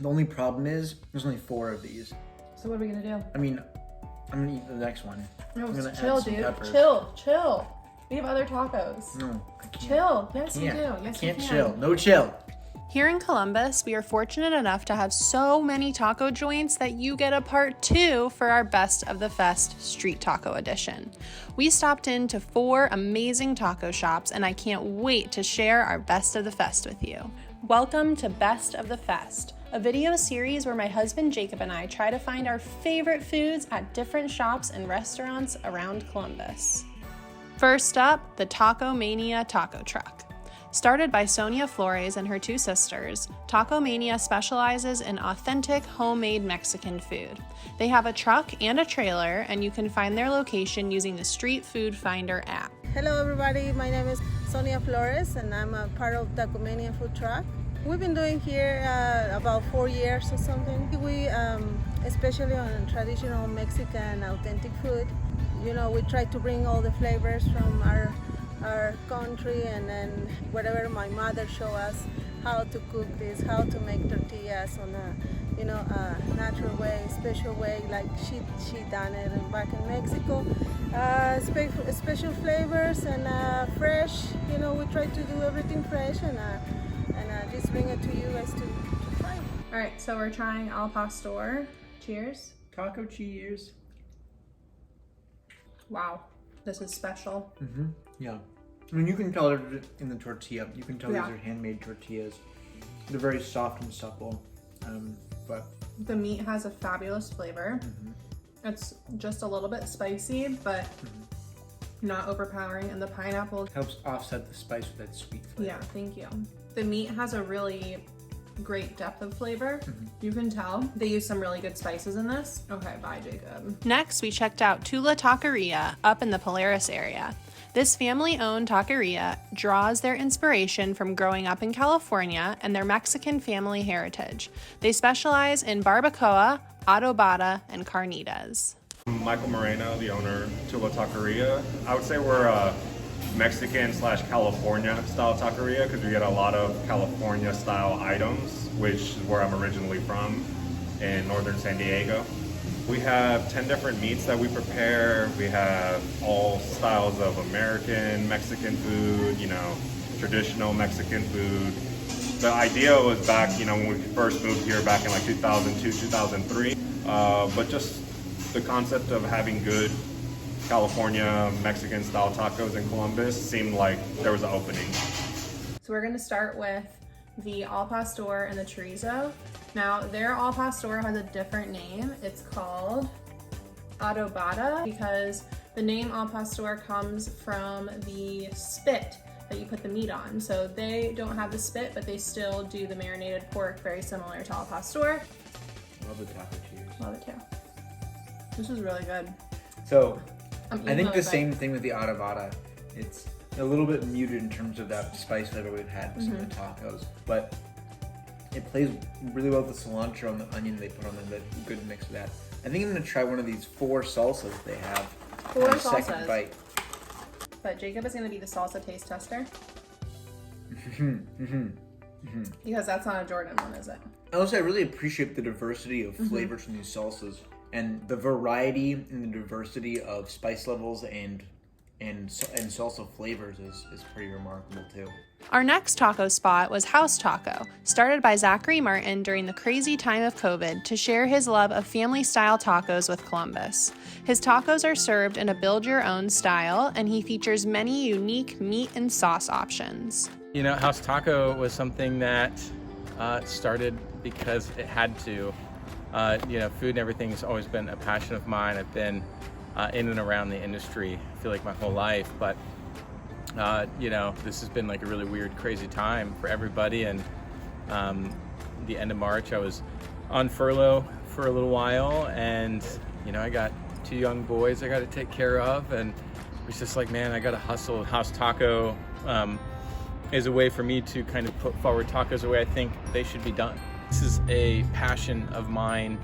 The only problem is there's only 4 of these. So what are we gonna do? I mean, I'm gonna eat the next one. No, I'm gonna chill, add some dude. peppers. Chill. We have other tacos. No, I can't. Chill. Yes, I you can't. do. Yes, I can't you can. chill. No chill. Here in Columbus, we are fortunate enough to have so many taco joints that you get a part 2 for our Best of the Fest Street Taco Edition. We stopped into 4 amazing taco shops, and I can't wait to share our Best of the Fest with you. Welcome to Best of the Fest, a video series where my husband Jacob and I try to find our favorite foods at different shops and restaurants around Columbus. First up, the Taco Mania Taco Truck. Started by Sonia Flores and her 2 sisters, Taco Mania specializes in authentic homemade Mexican food. They have a truck and a trailer, and you can find their location using the Street Food Finder app. Hello everybody, my name is Sonia Flores and I'm a part of Taco Mania food truck. We've been doing here about 4 years or something. We, especially on traditional Mexican authentic food, you know, we try to bring all the flavors from our country, and then whatever my mother showed us how to cook this, how to make tortillas on a, a natural way, special way, like she done it back in Mexico. Special flavors and fresh. You know, we try to do everything fresh and just bring it to you guys to try. All right, so we're trying al pastor. Cheers. Taco cheers. Wow, this is special. Yeah. I mean, you can tell it in the tortilla. You can tell Yeah. these are handmade tortillas. They're very soft and supple. But The meat has a fabulous flavor. It's just a little bit spicy, but not overpowering. And the pineapple, helps offset the spice with that sweet flavor. yeah, thank you. The meat has a really great depth of flavor. You can tell they use some really good spices in this. Okay, bye, Jacob. Next, we checked out Tula Taqueria up in the Polaris area. This family-owned taqueria draws their inspiration from growing up in California and their Mexican family heritage. They specialize in barbacoa, adobada, and carnitas. I'm Michael Moreno, the owner of Tula Taqueria. I would say we're a Mexican/California style taqueria because we get a lot of California style items, which is where I'm originally from in northern San Diego. We have 10 different meats that we prepare. We have all styles of American, Mexican food, you know, traditional Mexican food. The idea was back, you know, when we first moved here back in like 2002, 2003. But just the concept of having good California Mexican style tacos in Columbus seemed like there was an opening. So we're gonna start with the al pastor and the chorizo. Now their al pastor has a different name. It's called adobada because the name al pastor comes from the spit that you put the meat on. So they don't have the spit, but they still do the marinated pork, very similar to al pastor. Love the taco cheers. Love it too. This is really good. So, I'm I eating think the another same bite. thing with the adobada. It's a little bit muted in terms of that spice flavor we've had with some of the tacos, but it plays really well with the cilantro and the onion they put on them. That good mix of that. I think I'm gonna try one of these 4 salsas they have. 4 on the second salsas. bite. But Jacob is gonna be the salsa taste tester. Because that's not a Jordan one, is it? Also, I really appreciate the diversity of flavors from these salsas and the variety and the diversity of spice levels and salsa flavors is pretty remarkable too. Our next taco spot was House Taco, started by Zachary Martin during the crazy time of COVID to share his love of family-style tacos with Columbus. His tacos are served in a build-your-own style, and he features many unique meat and sauce options. You know, House Taco was something that started because it had to. You know, food and everything has always been a passion of mine. I've been in and around the industry, I feel like my whole life, but you know, this has been like a really weird, crazy time for everybody. And the end of March, I was on furlough for a little while, and you know, I got 2 young boys I got to take care of, and it was just like, man, I got to hustle. House Taco is a way for me to kind of put forward tacos the way I think they should be done. This is a passion of mine,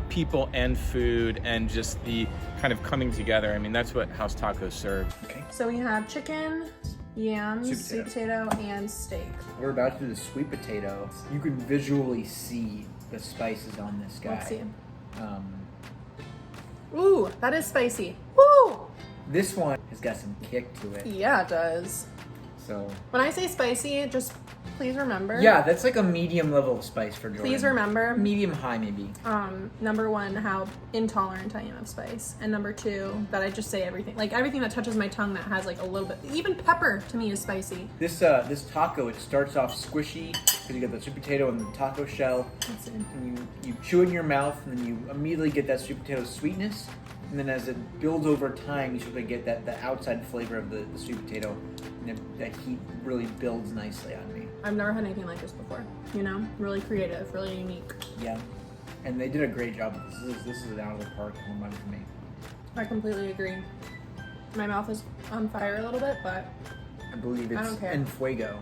people and food, and just the kind of coming together. I mean, that's what House Tacos serve. Okay. So we have chicken, yams, Sweet sweet potato, and steak. We're about to do the sweet potato. You can visually see the spices on this guy. Let's see. Um, Ooh, that is spicy. Woo! this one has got some kick to it. Yeah, it does. So When I say spicy, just please remember. yeah, that's like a medium level of spice for Jordan. Please remember, Medium high maybe. number one, how intolerant I am of spice, and number two, that I just say everything, like everything that touches my tongue that has like a little bit, even pepper to me is spicy. This taco, it starts off squishy because you get the sweet potato and the taco shell. Let's see. And you chew it in your mouth, and then you immediately get that sweet potato sweetness. And then as it builds over time, you sort of get the outside flavor of the sweet potato, and that heat really builds nicely on me. I've never had anything like this before. You know, really creative, really unique. Yeah, and they did a great job with this. This is an out of the park home run for me. I completely agree. My mouth is on fire a little bit, but I believe I it's don't care. en fuego.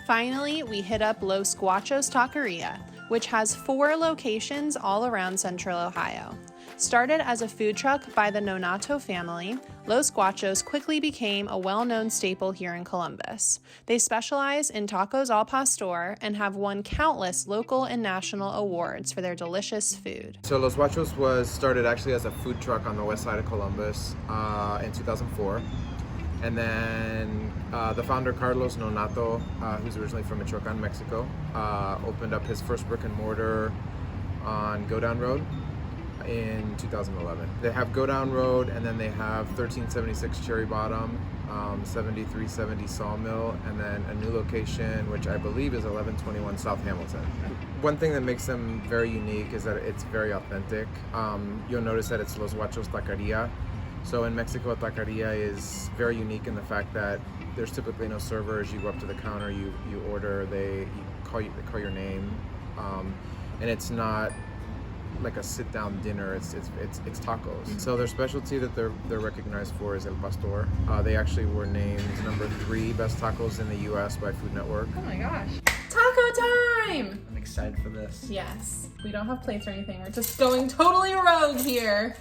Finally, we hit up Los Guachos Taqueria, which has 4 locations all around Central Ohio. Started as a food truck by the Nonato family, Los Guachos quickly became a well-known staple here in Columbus. They specialize in tacos al pastor and have won countless local and national awards for their delicious food. So Los Guachos was started actually as a food truck on the west side of Columbus in 2004. And then the founder, Carlos Nonato, who's originally from Michoacan, Mexico, opened up his first brick and mortar on Go Down Road in 2011. They have Go Down Road, and then they have 1376 Cherry Bottom, 7370 Sawmill, and then a new location, which I believe is 1121 South Hamilton. One thing that makes them very unique is that it's very authentic. You'll notice that it's Los Guachos Taqueria. So in Mexico, a taqueria is very unique in the fact that there's typically no servers. You go up to the counter, you order, they call your name, and it's not like a sit-down dinner. It's tacos. So their specialty that they're recognized for is El Pastor. They actually were named number 3 best tacos in the U.S. by Food Network. oh my gosh. Taco time! I'm excited for this. Yes. We don't have plates or anything. We're just going totally rogue here.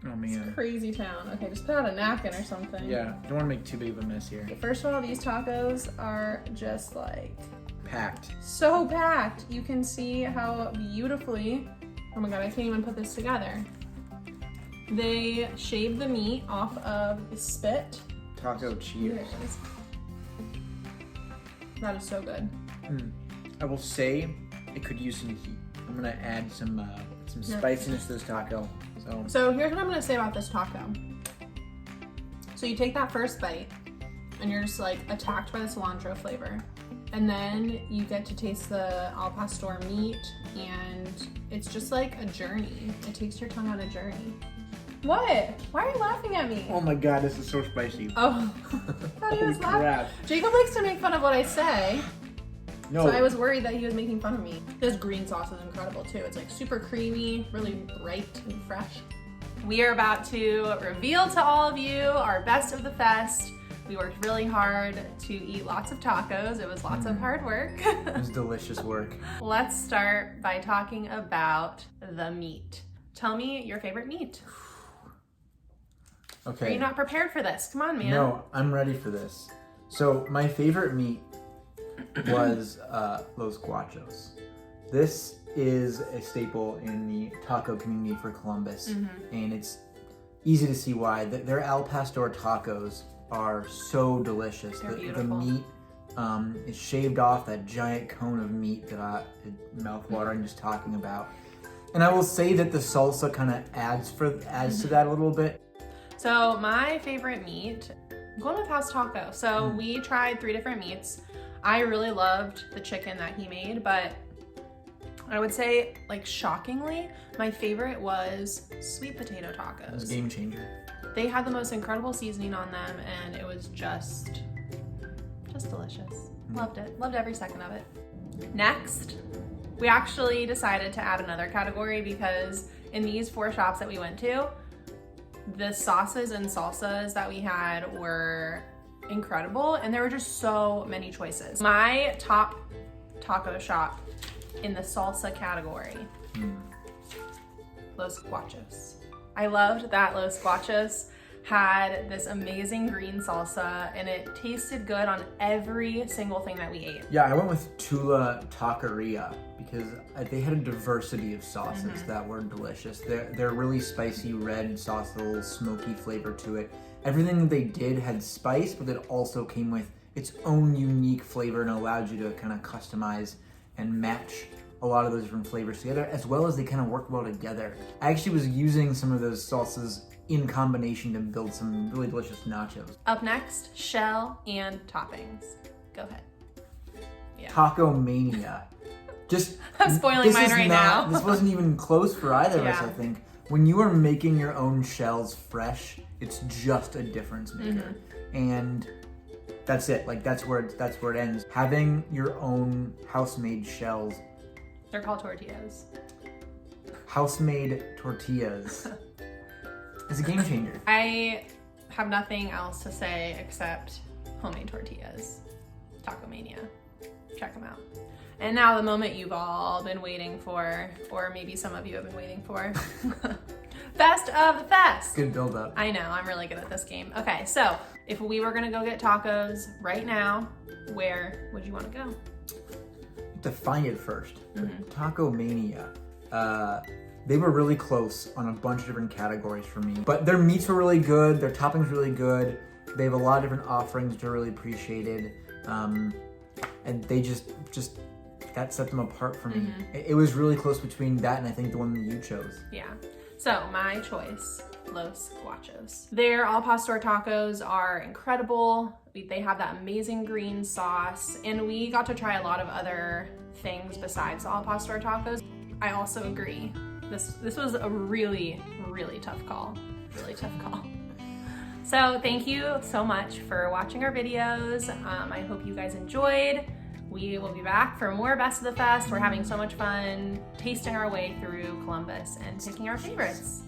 Oh man. Crazy town. Okay, just put out a napkin or something. Yeah, don't want to make too big of a mess here. First of all, these tacos are just like Packed. so packed. You can see how beautifully, oh my god, I can't even put this together. They shaved the meat off of the spit. Taco Here cheers. it is. That is so good. I will say it could use some heat. I'm gonna add some spiciness to this taco. So here's what I'm gonna say about this taco. So you take that first bite and you're just like attacked by the cilantro flavor. And then you get to taste the al pastor meat, and it's just like a journey. It takes your tongue on a journey. What? Why are you laughing at me? Oh my god, this is so spicy. Oh, I thought he was Holy laughing. crap. Jacob likes to make fun of what I say. No, So I was worried that he was making fun of me. This green sauce is incredible too. It's like super creamy, really bright and fresh. We are about to reveal to all of you our best of the fest. We worked really hard to eat lots of tacos. It was lots of hard work. it was delicious work. Let's start by talking about the meat. Tell me your favorite meat. Are Okay. you not prepared for this? Come on, man. No, I'm ready for this. So my favorite meat was Los Guachos. This is a staple in the taco community for Columbus, and it's easy to see why. Their al pastor tacos are so delicious. They're The beautiful. meat is shaved off that giant cone of meat that mouthwatering just talking about. And I will say that the salsa kind of adds to that a little bit. So my favorite meat, I'm going with House Taco. So we tried 3 different meats. I really loved the chicken that he made, but I would say, like, shockingly, my favorite was sweet potato It was tacos. a game changer. They had the most incredible seasoning on them, and it was just delicious. Loved it. Loved every second of it. Next, we actually decided to add another category because in these 4 shops that we went to, the sauces and salsas that we had were incredible, and there were just so many choices. My top taco shop in the salsa category, Los Guachos. I loved that Los Guachos had this amazing green salsa, and it tasted good on every single thing that we ate. Yeah, I went with Tula Taqueria because they had a diversity of sauces that were delicious. They're really spicy red sauce, a little smoky flavor to it. Everything that they did had spice, but it also came with its own unique flavor and allowed you to kind of customize and match a lot of those different flavors together, as well as they kind of work well together. I actually was using some of those sauces in combination to build some really delicious nachos. Up next, shell and toppings. Go ahead. Taco Mania. Just I'm spoiling this mine is right not- now. This wasn't even close for either of us, Yeah. I think. When you are making your own shells fresh, it's just a difference maker. And that's it. Like that's where it ends. Having your own house-made shells, They're called tortillas. house-made tortillas, is a game changer. I have nothing else to say except homemade tortillas. Taco Mania. Check them out. And now the moment you've all been waiting for, or maybe some of you have been waiting for. Best of the Fest. Good build-up. I know, I'm really good at this game. Okay, so if we were gonna go get tacos right now, where would you wanna go? To find it first. Taco Mania. They were really close on a bunch of different categories for me. But their meats were really good, their toppings really good. They have a lot of different offerings which are really appreciated. And they just that set them apart for me. It was really close between that and I think the one that you chose. Yeah. So my choice, Los Guachos. Their al pastor tacos are incredible. They have that amazing green sauce, and we got to try a lot of other things besides the al pastor tacos. I also agree. This was a really, really tough call. Really tough call. So thank you so much for watching our videos. I hope you guys enjoyed. We will be back for more Best of the Fest. We're having so much fun tasting our way through Columbus and picking our favorites.